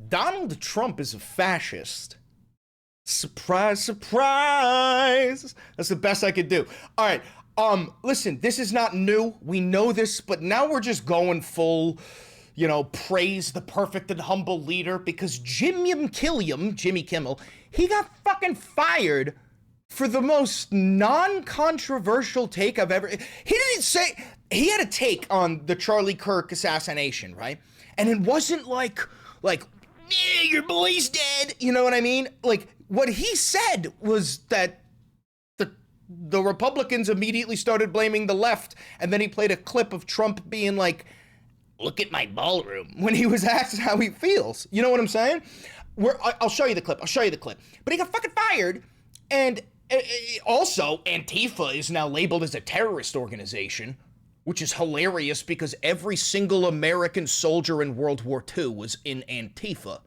Donald Trump is a fascist. Surprise, surprise. That's the best I could do. All right. Listen, this is not new. We know this, but now we're just going full, you know, praise the perfect and humble leader, because Jimmy Kimmel, he got fucking fired for the most non-controversial take I've ever... He didn't say... He had a take on the Charlie Kirk assassination, right? And it wasn't like, your boy's dead, you know what I mean? Like, what he said was that the Republicans immediately started blaming the left, and then he played a clip of Trump being like, look at my ballroom, when he was asked how he feels. You know what I'm saying? I'll show you the clip. But he got fucking fired, and also Antifa is now labeled as a terrorist organization, which is hilarious because every single American soldier in World War II was in Antifa.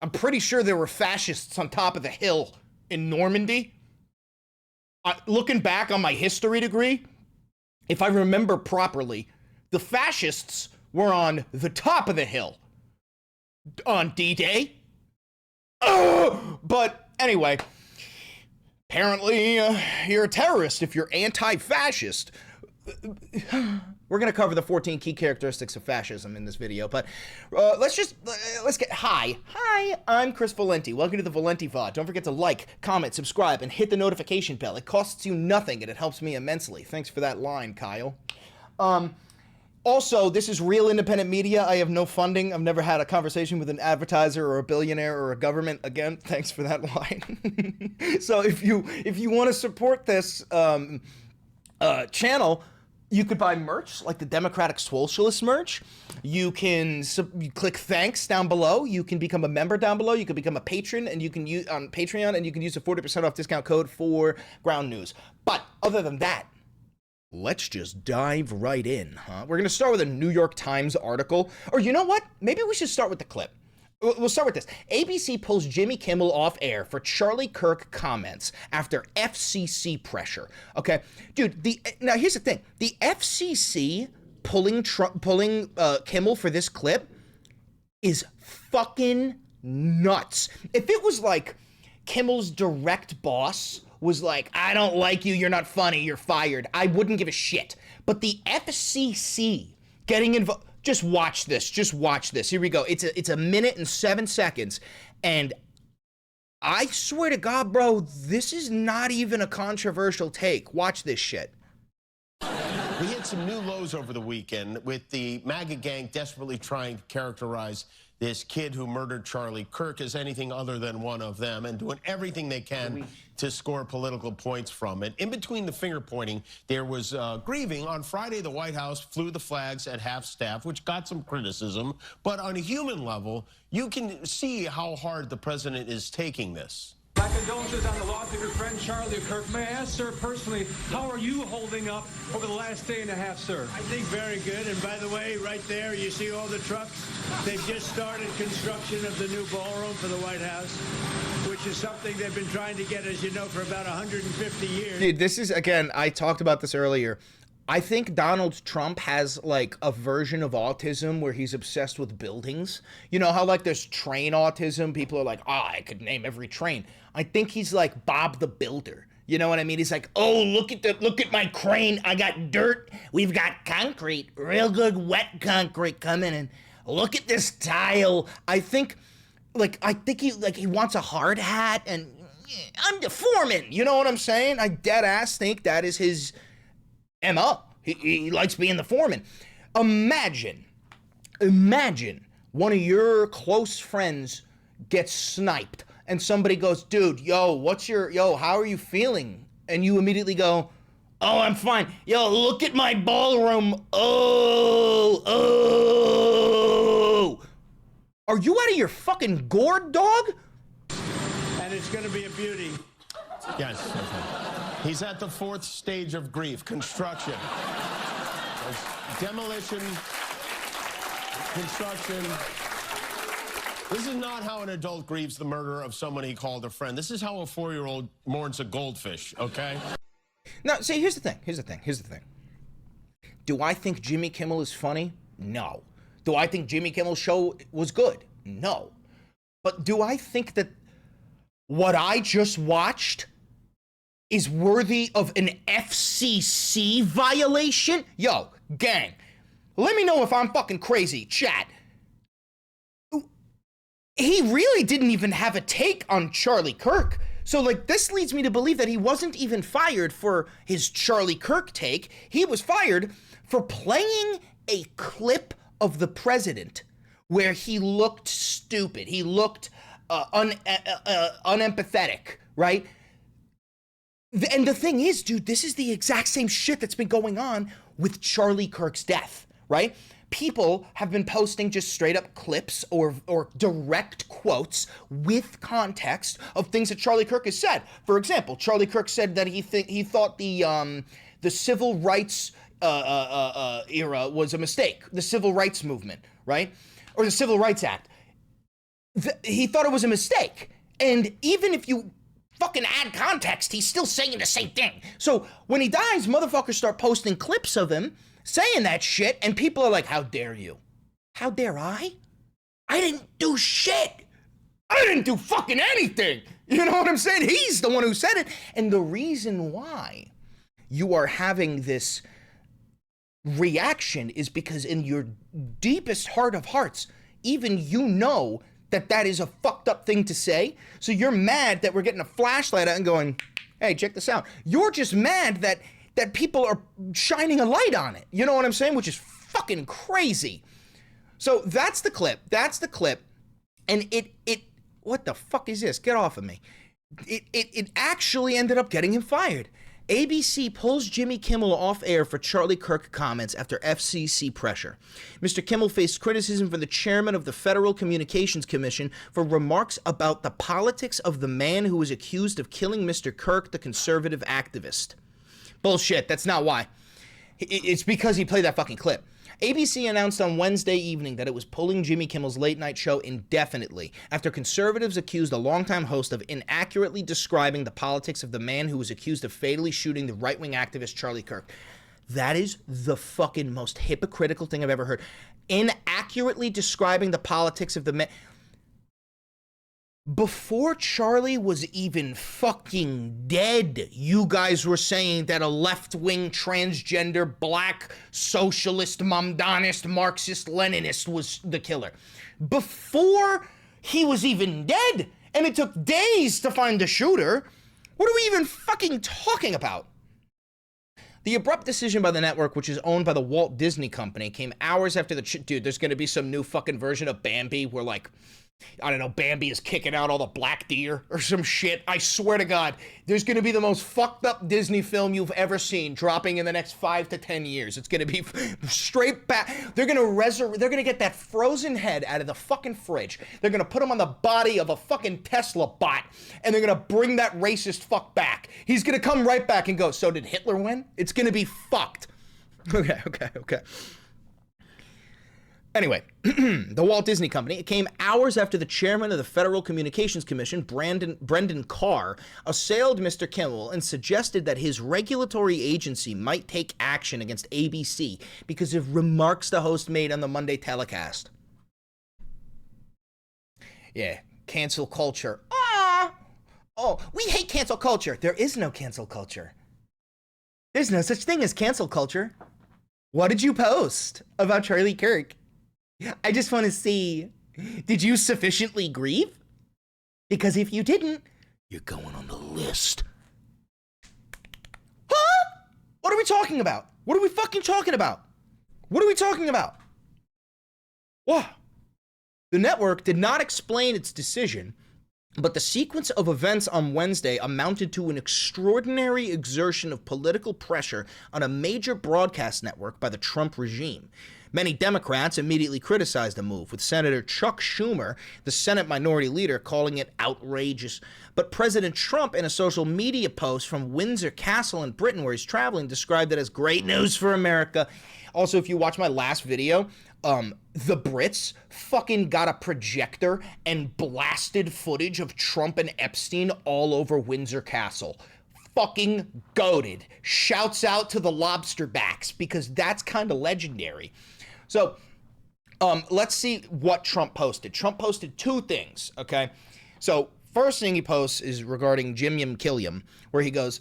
I'm pretty sure there were fascists on top of the hill in Normandy. Looking back on my history degree, if I remember properly, the fascists were on the top of the hill on D-Day. But anyway, apparently you're a terrorist if you're anti-fascist. We're going to cover the 14 key characteristics of fascism in this video, but let's get... Hi, I'm Chris Valenti. Welcome to the Valenti VOD. Don't forget to like, comment, subscribe, and hit the notification bell. It costs you nothing, and it helps me immensely. Thanks for that line, Kyle. Also, this is real independent media. I have no funding. I've never had a conversation with an advertiser or a billionaire or a government. Again, thanks for that line. So if you want to support this channel, you could buy merch like the Democratic Socialist merch. You click thanks down below. You can become a member down below. You can become a patron, and you can use on Patreon, and you can use a 40% off discount code for Ground News. But other than that, let's just dive right in, huh? We're gonna start with a New York Times article, or you know what? Maybe we should start with the clip. We'll start with this. ABC pulls Jimmy Kimmel off air for Charlie Kirk comments after FCC pressure. Okay, dude. Now here's the thing: the FCC pulling Kimmel for this clip is fucking nuts. If it was like Kimmel's direct boss was like, I don't like you, you're not funny, you're fired, I wouldn't give a shit. But the FCC getting involved. Just watch this. Here we go. It's a minute and 7 seconds, and I swear to God, bro, this is not even a controversial take. Watch this shit. We hit some new lows over the weekend with the MAGA gang desperately trying to characterize this kid who murdered Charlie Kirk as anything other than one of them, and doing everything they can to score political points from it. In between the finger pointing, there was grieving. On Friday, the White House flew the flags at half-staff, which got some criticism. But on a human level, you can see how hard the president is taking this. My condolences on the loss of your friend Charlie Kirk. May I ask, sir, personally, how are you holding up over the last day and a half, sir? I think very good. And by the way, right there, you see all the trucks? They've just started construction of the new ballroom for the White House, which is something they've been trying to get, as you know, for about 150 years. Dude, this is, again, I talked about this earlier. I think Donald Trump has like a version of autism where he's obsessed with buildings. You know how like there's train autism? People are like, I could name every train. I think he's like Bob the Builder. You know what I mean? He's like, oh, look at my crane. I got dirt. We've got concrete, real good wet concrete coming in. Look at this tile. I think he wants a hard hat, and I'm the foreman. You know what I'm saying? I dead ass think that is his MO. He likes being the foreman. Imagine one of your close friends gets sniped and somebody goes, dude, yo, how are you feeling? And you immediately go, oh, I'm fine. Yo, look at my ballroom. Oh. Are you out of your fucking gourd, dog? And it's going to be a beauty. Yes. He's at the fourth stage of grief, construction. Demolition, construction. This is not how an adult grieves the murder of someone he called a friend. This is how a 4-year-old mourns a goldfish, okay? Now, see, here's the thing. Do I think Jimmy Kimmel is funny? No. Do I think Jimmy Kimmel's show was good? No. But do I think that what I just watched is worthy of an FCC violation? Yo, gang, let me know if I'm fucking crazy, chat. He really didn't even have a take on Charlie Kirk. So, like, this leads me to believe that he wasn't even fired for his Charlie Kirk take. He was fired for playing a clip of the president where he looked stupid. He looked unempathetic, right? And the thing is, dude, this is the exact same shit that's been going on with Charlie Kirk's death, right? People have been posting just straight up clips or direct quotes with context of things that Charlie Kirk has said. For example, Charlie Kirk said that he thought the civil rights era was a mistake, the civil rights movement, right? Or the Civil Rights Act. He thought it was a mistake. And even if you fucking add context, he's still saying the same thing. So when he dies, motherfuckers start posting clips of him saying that shit, and people are like, how dare you? How dare I? I didn't do shit. I didn't do fucking anything. You know what I'm saying? He's the one who said it. And the reason why you are having this reaction is because in your deepest heart of hearts, even you know that that is a fucked up thing to say. So you're mad that we're getting a flashlight out and going, hey, check this out. You're just mad that people are shining a light on it. You know what I'm saying? Which is fucking crazy. So that's the clip. That's the clip. And it what the fuck is this? Get off of me. It actually ended up getting him fired. ABC pulls Jimmy Kimmel off air for Charlie Kirk comments after FCC pressure. Mr. Kimmel faced criticism from the chairman of the Federal Communications Commission for remarks about the politics of the man who was accused of killing Mr. Kirk, the conservative activist. Bullshit, that's not why. It's because he played that fucking clip. ABC announced on Wednesday evening that it was pulling Jimmy Kimmel's late night show indefinitely after conservatives accused a longtime host of inaccurately describing the politics of the man who was accused of fatally shooting the right-wing activist Charlie Kirk. That is the fucking most hypocritical thing I've ever heard. Inaccurately describing the politics of the man. Before Charlie was even fucking dead, you guys were saying that a left-wing, transgender, black, socialist, Mamdanist, Marxist, Leninist was the killer. Before he was even dead, and it took days to find the shooter, what are we even fucking talking about? The abrupt decision by the network, which is owned by the Walt Disney Company, came hours after the... Dude, there's gonna be some new fucking version of Bambi where, like, I don't know, Bambi is kicking out all the black deer or some shit. I swear to God, there's going to be the most fucked up Disney film you've ever seen dropping in the next 5 to 10 years. It's going to be straight back. They're going to get that frozen head out of the fucking fridge. They're going to put him on the body of a fucking Tesla bot, and they're going to bring that racist fuck back. He's going to come right back and go, so did Hitler win? It's going to be fucked. Okay. Anyway, the Walt Disney Company, it came hours after the chairman of the Federal Communications Commission, Brendan Carr, assailed Mr. Kimmel and suggested that his regulatory agency might take action against ABC because of remarks the host made on the Monday telecast. Yeah, cancel culture. Oh, we hate cancel culture. There is no cancel culture. There's no such thing as cancel culture. What did you post about Charlie Kirk? I just want to see, did you sufficiently grieve? Because if you didn't, you're going on the list. Huh? What are we talking about? What are we fucking talking about? What are we talking about? What? The network did not explain its decision, but the sequence of events on Wednesday amounted to an extraordinary exertion of political pressure on a major broadcast network by the Trump regime. Many Democrats immediately criticized the move, with Senator Chuck Schumer, the Senate Minority Leader, calling it outrageous. But President Trump, in a social media post from Windsor Castle in Britain, where he's traveling, described it as great news for America. Also, if you watch my last video, the Brits fucking got a projector and blasted footage of Trump and Epstein all over Windsor Castle. Fucking goated. Shouts out to the lobster backs, because that's kind of legendary. So, Let's see what Trump posted. Trump posted two things, okay? So, first thing he posts is regarding Jimmy Kimmel, where he goes,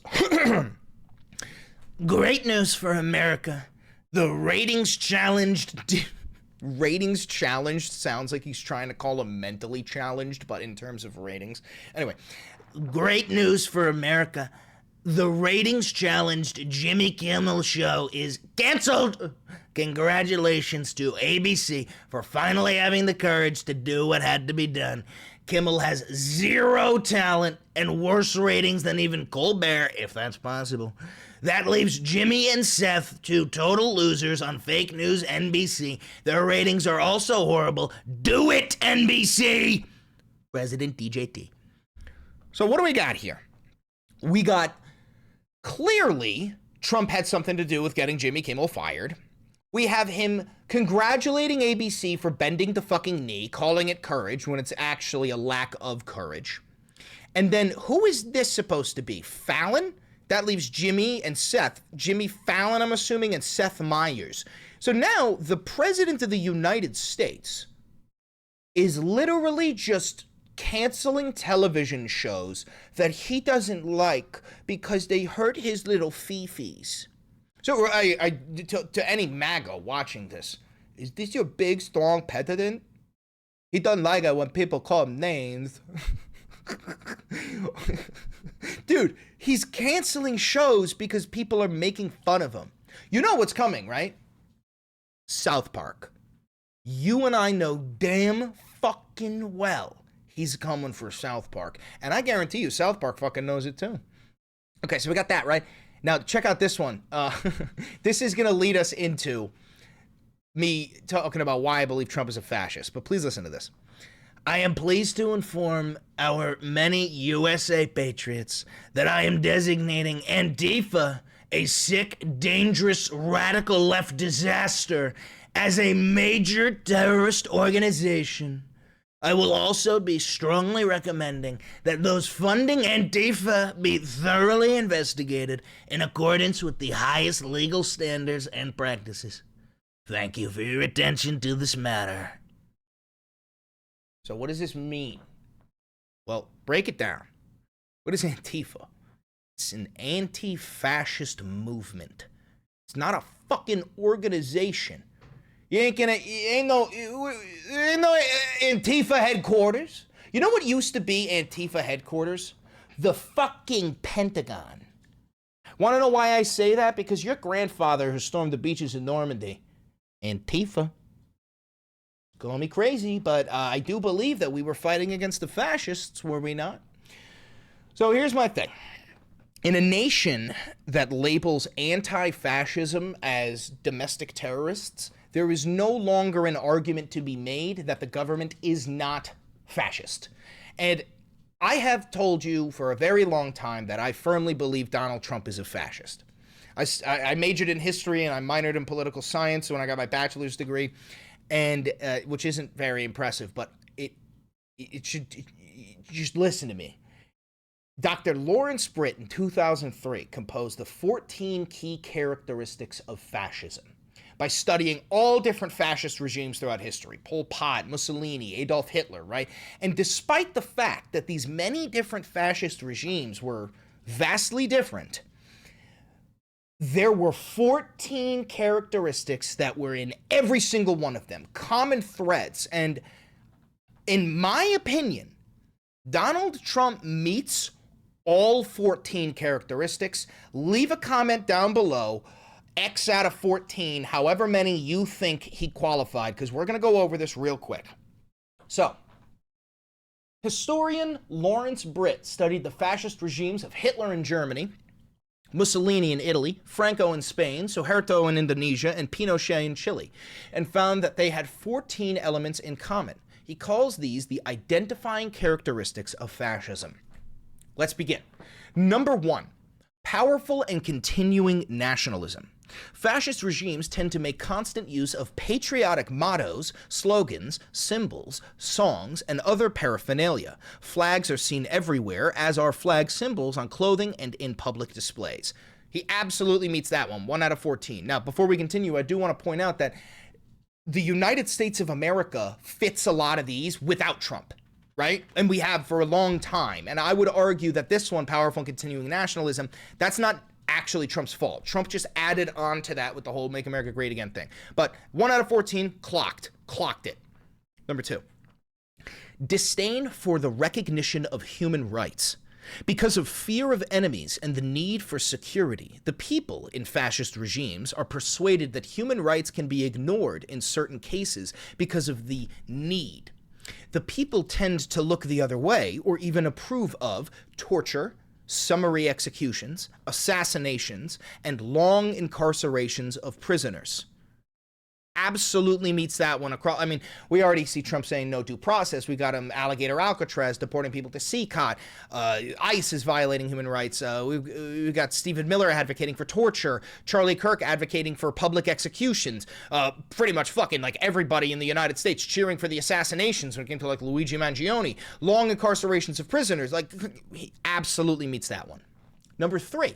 great news for America. The ratings challenged... Ratings challenged sounds like he's trying to call him mentally challenged, but in terms of ratings. Anyway, great news for America. The ratings challenged Jimmy Kimmel show is canceled. Congratulations to ABC for finally having the courage to do what had to be done. Kimmel has zero talent and worse ratings than even Colbert, if that's possible. That leaves Jimmy and Seth, two total losers on fake news NBC. Their ratings are also horrible. Do it, NBC! President DJT. So what do we got here? We got, clearly, Trump had something to do with getting Jimmy Kimmel fired. We have him congratulating ABC for bending the fucking knee, calling it courage when it's actually a lack of courage. And then who is this supposed to be? Fallon? That leaves Jimmy and Seth. Jimmy Fallon, I'm assuming, and Seth Meyers. So now the president of the United States is literally just canceling television shows that he doesn't like because they hurt his little fifis. So to any MAGA watching this, is this your big, strong president? He doesn't like it when people call him names. Dude, he's canceling shows because people are making fun of him. You know what's coming, right? South Park. You and I know damn fucking well he's coming for South Park. And I guarantee you South Park fucking knows it too. Okay, so we got that, right? Now, check out this one. This is going to lead us into me talking about why I believe Trump is a fascist. But please listen to this. I am pleased to inform our many USA patriots that I am designating Antifa, a sick, dangerous, radical left disaster, as a major terrorist organization. I will also be strongly recommending that those funding Antifa be thoroughly investigated in accordance with the highest legal standards and practices. Thank you for your attention to this matter. So what does this mean? Well, break it down. What is Antifa? It's an anti-fascist movement. It's not a fucking organization. Ain't no Antifa headquarters. You know what used to be Antifa headquarters? The fucking Pentagon. Want to know why I say that? Because your grandfather who stormed the beaches in Normandy, Antifa. Call me crazy, but I do believe that we were fighting against the fascists, were we not? So here's my thing. In a nation that labels anti-fascism as domestic terrorists, there is no longer an argument to be made that the government is not fascist. And I have told you for a very long time that I firmly believe Donald Trump is a fascist. I majored in history and I minored in political science when I got my bachelor's degree, and which isn't very impressive, but it should just listen to me. Dr. Lawrence Britt in 2003 composed the 14 key characteristics of fascism by studying all different fascist regimes throughout history. Pol Pot, Mussolini, Adolf Hitler, right? And despite the fact that these many different fascist regimes were vastly different, there were 14 characteristics that were in every single one of them, common threads. And in my opinion, Donald Trump meets all 14 characteristics. Leave a comment down below, X out of 14, however many you think he qualified, because we're going to go over this real quick. So, historian Lawrence Britt studied the fascist regimes of Hitler in Germany, Mussolini in Italy, Franco in Spain, Suharto in Indonesia, and Pinochet in Chile, and found that they had 14 elements in common. He calls these the identifying characteristics of fascism. Let's begin. Number 1, powerful and continuing nationalism. Fascist regimes tend to make constant use of patriotic mottos, slogans, symbols, songs, and other paraphernalia. Flags are seen everywhere, as are flag symbols on clothing and in public displays. He absolutely meets that one, 1 out of 14. Now, before we continue, I do want to point out that the United States of America fits a lot of these without Trump, right? And we have for a long time. And I would argue that this one, powerful and continuing nationalism, that's not actually Trump's fault. Trump just added on to that with the whole Make America Great Again thing. But 1 out of 14, clocked it. Number 2, disdain for the recognition of human rights. Because of fear of enemies and the need for security, the people in fascist regimes are persuaded that human rights can be ignored in certain cases because of the need. The people tend to look the other way or even approve of torture, summary executions, assassinations, and long incarcerations of prisoners. Absolutely meets that one across. I mean, we already see Trump saying no due process. We got him alligator Alcatraz, deporting people to CCOT. ICE is violating human rights. We've got Stephen Miller advocating for torture. Charlie Kirk advocating for public executions. Pretty much fucking like everybody in the United States cheering for the assassinations when it came to like Luigi Mangione. Long incarcerations of prisoners. Like, he absolutely meets that one. Number 3.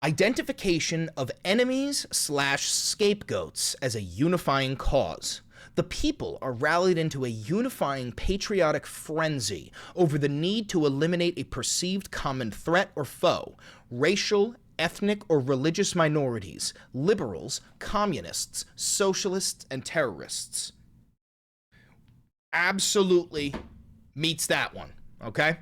Identification of enemies/scapegoats as a unifying cause. The people are rallied into a unifying patriotic frenzy over the need to eliminate a perceived common threat or foe: racial, ethnic, or religious minorities, liberals, communists, socialists, and terrorists. Absolutely meets that one, okay?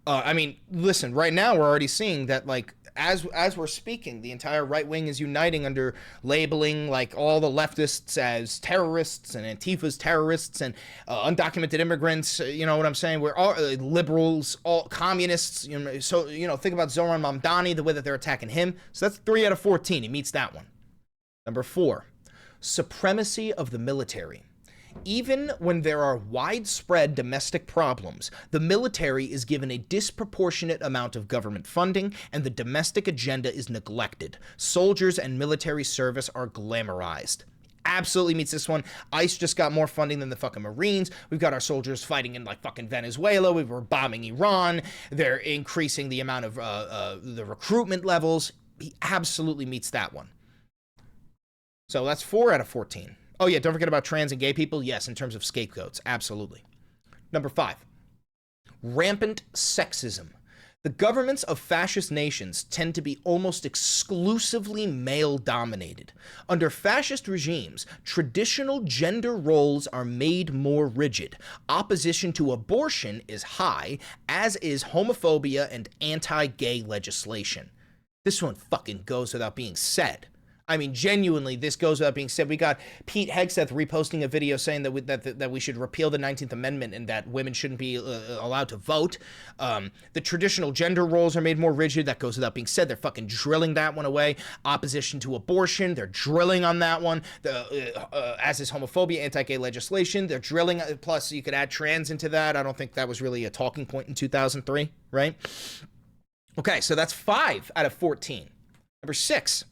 I mean, listen, right now we're already seeing that, like, as we're speaking, the entire right wing is uniting under labeling, like, all the leftists as terrorists and Antifa's terrorists and undocumented immigrants. You know what I'm saying? We're all liberals, all communists. You know, so, you know, think about Zoran Mamdani, the way that they're attacking him. So that's 3 out of 14. He meets that one. Number 4, supremacy of the military. Even when there are widespread domestic problems, the military is given a disproportionate amount of government funding, and the domestic agenda is neglected. Soldiers and military service are glamorized. Absolutely meets this one. ICE just got more funding than the fucking Marines. We've got our soldiers fighting in like fucking Venezuela. We were bombing Iran. They're increasing the amount of the recruitment levels. He absolutely meets that one. So that's 4 out of 14. Oh yeah, don't forget about trans and gay people. Yes, in terms of scapegoats, absolutely. Number 5, rampant sexism. The governments of fascist nations tend to be almost exclusively male-dominated. Under fascist regimes, traditional gender roles are made more rigid. Opposition to abortion is high, as is homophobia and anti-gay legislation. This one fucking goes without being said. I mean, genuinely, this goes without being said. We got Pete Hegseth reposting a video saying that we should repeal the 19th Amendment and that women shouldn't be allowed to vote. The traditional gender roles are made more rigid. That goes without being said. They're fucking drilling that one away. Opposition to abortion, they're drilling on that one. As is homophobia, anti-gay legislation, they're drilling. Plus, you could add trans into that. I don't think that was really a talking point in 2003, right? Okay, so that's 5 out of 14. Number 6.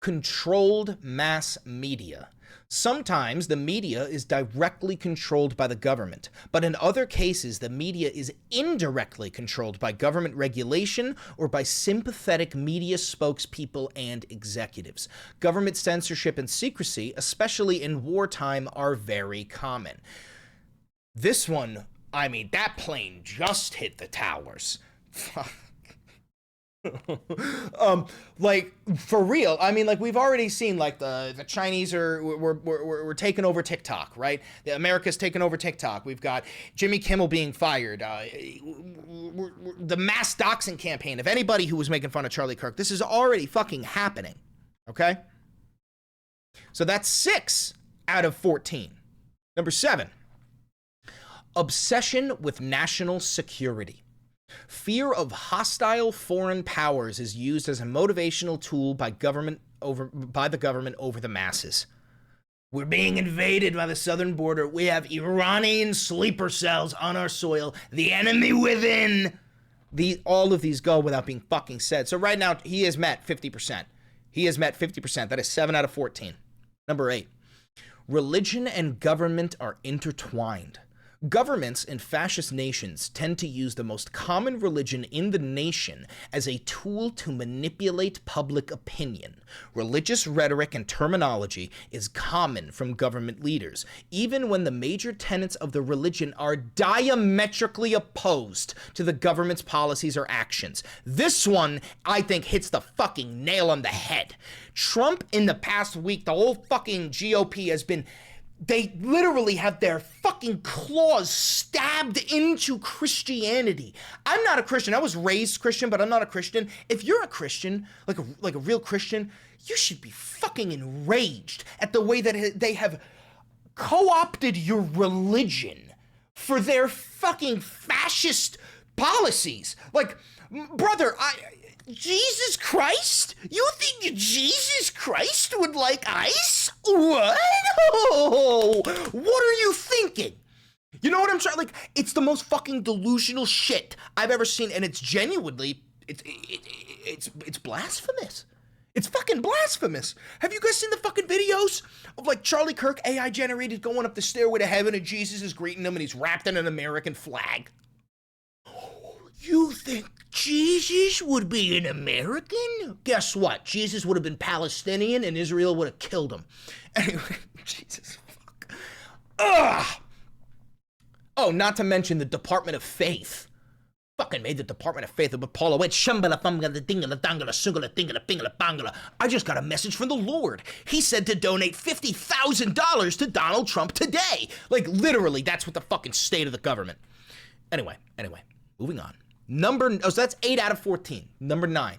Controlled mass media. Sometimes the media is directly controlled by the government, but in other cases, the media is indirectly controlled by government regulation or by sympathetic media spokespeople and executives. Government censorship and secrecy, especially in wartime, are very common. This one, I mean, that plane just hit the towers. Like, for real. I mean, like, we've already seen, like, the Chinese we're taking over TikTok, right? America's taken over TikTok. We've got Jimmy Kimmel being fired. The mass doxing campaign of anybody who was making fun of Charlie Kirk. This is already fucking happening, okay? So that's 6 out of 14. Number 7, obsession with national security. Fear of hostile foreign powers is used as a motivational tool by the government over the masses. We're being invaded by the southern border. We have Iranian sleeper cells on our soil. The enemy within. All of these go without being fucking said. So right now, he has met 50%. He has met 50%. That is 7 out of 14. Number 8. Religion and government are intertwined. Governments in fascist nations tend to use the most common religion in the nation as a tool to manipulate public opinion. Religious rhetoric and terminology is common from government leaders, even when the major tenets of the religion are diametrically opposed to the government's policies or actions. This one, I think, hits the fucking nail on the head. Trump, in the past week, the whole fucking GOP has been... They literally have their fucking claws stabbed into Christianity. I'm not a Christian. I was raised Christian, but I'm not a Christian. If you're a Christian, like a real Christian, you should be fucking enraged at the way that they have co-opted your religion for their fucking fascist policies. Like, brother, Jesus Christ? You think Jesus Christ would like ice? What? Oh, what are you thinking? You know what I'm trying? Like, it's the most fucking delusional shit I've ever seen, and it's genuinely, it's blasphemous. It's fucking blasphemous. Have you guys seen the fucking videos of like Charlie Kirk, AI generated, going up the stairway to heaven, and Jesus is greeting him, and he's wrapped in an American flag? You think Jesus would be an American? Guess what? Jesus would have been Palestinian and Israel would have killed him. Anyway, Jesus, fuck. Ugh! Oh, not to mention the Department of Faith. Fucking made the Department of Faith with Paula Witt. I just got a message from the Lord. He said to donate $50,000 to Donald Trump today. Like, literally, that's what the fucking state of the government. Anyway, moving on. So that's 8 out of 14. Number 9,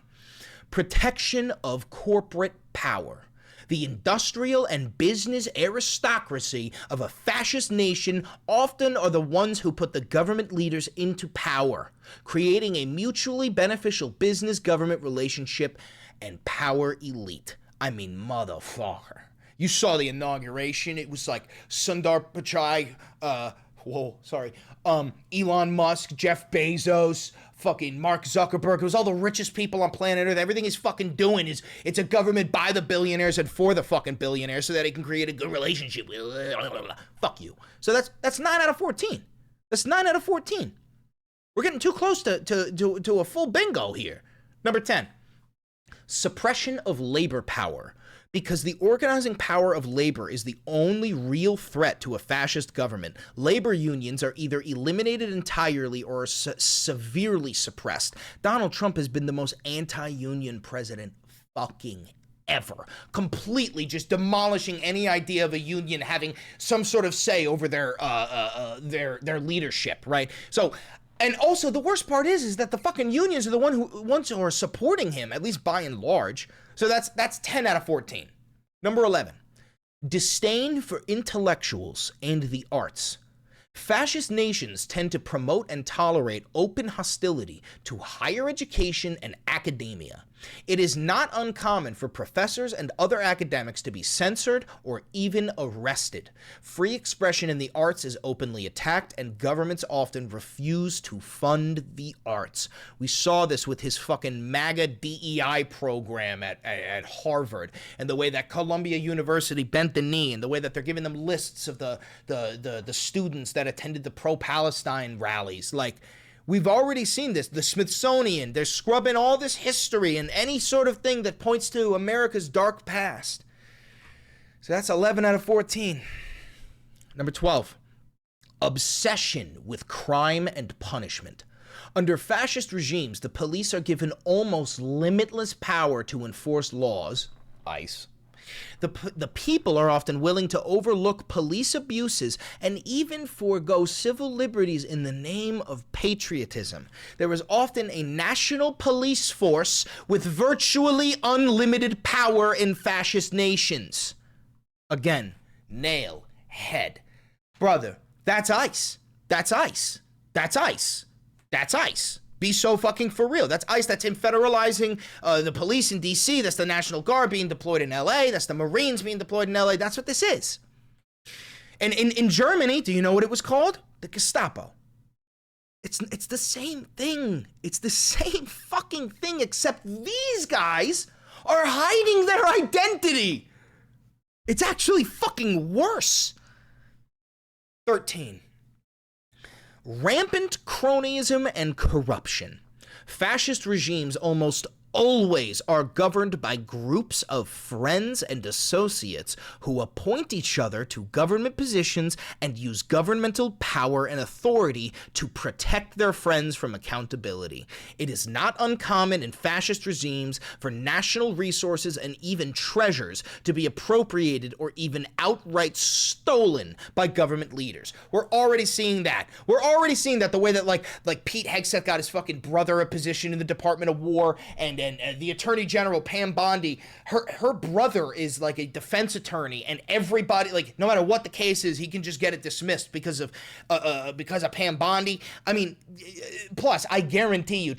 protection of corporate power. The industrial and business aristocracy of a fascist nation often are the ones who put the government leaders into power, creating a mutually beneficial business-government relationship and power elite. I mean, motherfucker. You saw the inauguration. It was like Sundar Pichai, Elon Musk, Jeff Bezos, fucking Mark Zuckerberg. It was all the richest people on planet Earth. Everything he's fucking doing is, it's a government by the billionaires and for the fucking billionaires so that he can create a good relationship with. Fuck you. So that's 9 out of 14. That's 9 out of 14. We're getting too close to a full bingo here. Number 10, suppression of labor power. Because the organizing power of labor is the only real threat to a fascist government, labor unions are either eliminated entirely or severely suppressed. Donald Trump has been the most anti-union president fucking ever, completely just demolishing any idea of a union having some sort of say over their leadership, right? So, and also the worst part is that the fucking unions are the ones who are supporting him, at least by and large. So that's 10 out of 14. Number 11, disdain for intellectuals and the arts. Fascist nations tend to promote and tolerate open hostility to higher education and academia. It is not uncommon for professors and other academics to be censored or even arrested. Free expression in the arts is openly attacked, and governments often refuse to fund the arts. We saw this with his fucking MAGA DEI program at Harvard, and the way that Columbia University bent the knee, and the way that they're giving them lists of the students that attended the pro-Palestine rallies. Like, we've already seen this. The Smithsonian, they're scrubbing all this history and any sort of thing that points to America's dark past. So that's 11 out of 14. Number 12, obsession with crime and punishment. Under fascist regimes, the police are given almost limitless power to enforce laws, ICE. The people are often willing to overlook police abuses and even forego civil liberties in the name of patriotism. There is often a national police force with virtually unlimited power in fascist nations. Again, nail, head. Brother, that's ICE. That's ICE. That's ICE. That's ICE. Be so fucking for real. That's ICE. That's him federalizing the police in D.C. That's the National Guard being deployed in L.A. That's the Marines being deployed in L.A. That's what this is. And in Germany, do you know what it was called? The Gestapo. It's the same thing. It's the same fucking thing, except these guys are hiding their identity. It's actually fucking worse. 13. Rampant cronyism and corruption. Fascist regimes almost always are governed by groups of friends and associates who appoint each other to government positions and use governmental power and authority to protect their friends from accountability. It is not uncommon in fascist regimes for national resources and even treasures to be appropriated or even outright stolen by government leaders. We're already seeing that. We're already seeing that the way that like Pete Hegseth got his fucking brother a position in the Department of War, and the Attorney General Pam Bondi, her brother is like a defense attorney, and everybody, like, no matter what the case is, he can just get it dismissed because of Pam Bondi. I mean, plus I guarantee you,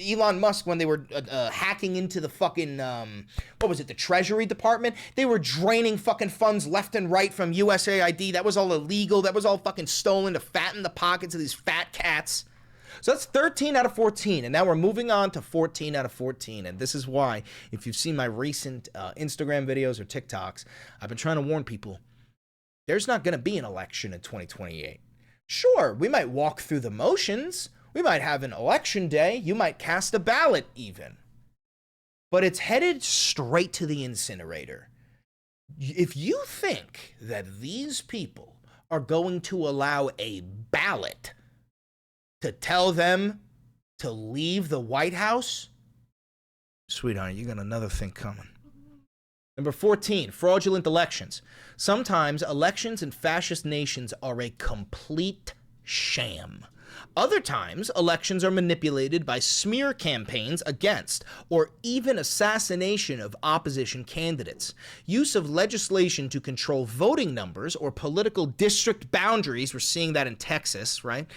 Elon Musk, when they were hacking into the fucking what was it, the Treasury Department, they were draining fucking funds left and right from USAID. That was all illegal. That was all fucking stolen to fatten the pockets of these fat cats. So that's 13 out of 14, and now we're moving on to 14 out of 14, and this is why, if you've seen my recent Instagram videos or TikToks, I've been trying to warn people, there's not going to be an election in 2028. Sure, we might walk through the motions, we might have an election day, you might cast a ballot even, but it's headed straight to the incinerator. If you think that these people are going to allow a ballot to tell them to leave the White House, sweetheart, you got another thing coming. Number 14, fraudulent elections. Sometimes elections in fascist nations are a complete sham. Other times, elections are manipulated by smear campaigns against or even assassination of opposition candidates. Use of legislation to control voting numbers or political district boundaries, we're seeing that in Texas, right?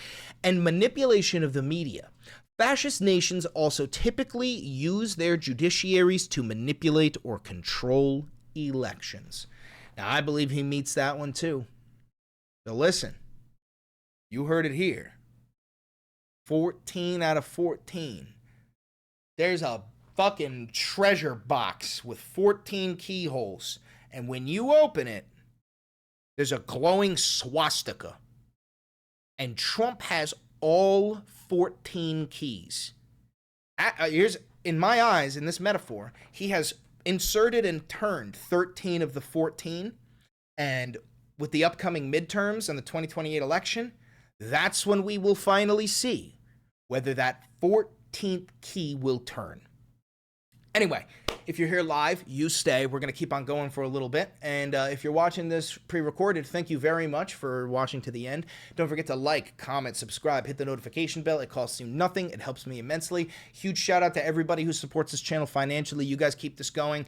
And manipulation of the media. Fascist nations also typically use their judiciaries to manipulate or control elections. Now, I believe he meets that one too. So listen, you heard it here. 14 out of 14. There's a fucking treasure box with 14 keyholes. And when you open it, there's a glowing swastika. And Trump has all 14 keys. Here's, in my eyes, in this metaphor, he has inserted and turned 13 of the 14. And with the upcoming midterms and the 2028 election, that's when we will finally see whether that 14th key will turn. Anyway, if you're here live, you stay. We're going to keep on going for a little bit. And if you're watching this pre-recorded, thank you very much for watching to the end. Don't forget to like, comment, subscribe, hit the notification bell. It costs you nothing. It helps me immensely. Huge shout out to everybody who supports this channel financially. You guys keep this going.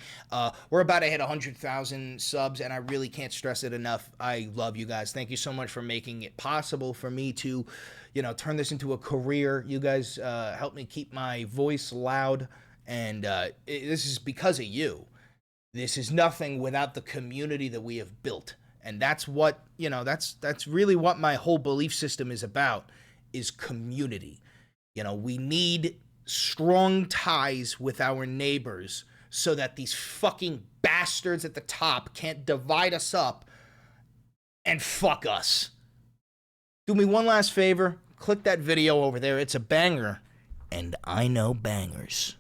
We're about to hit 100,000 subs, and I really can't stress it enough. I love you guys. Thank you so much for making it possible for me to, turn this into a career. You guys help me keep my voice loud. And this is because of you. This is nothing without the community that we have built. And that's what, that's really what my whole belief system is about, is community. We need strong ties with our neighbors so that these fucking bastards at the top can't divide us up and fuck us. Do me one last favor. Click that video over there. It's a banger. And I know bangers.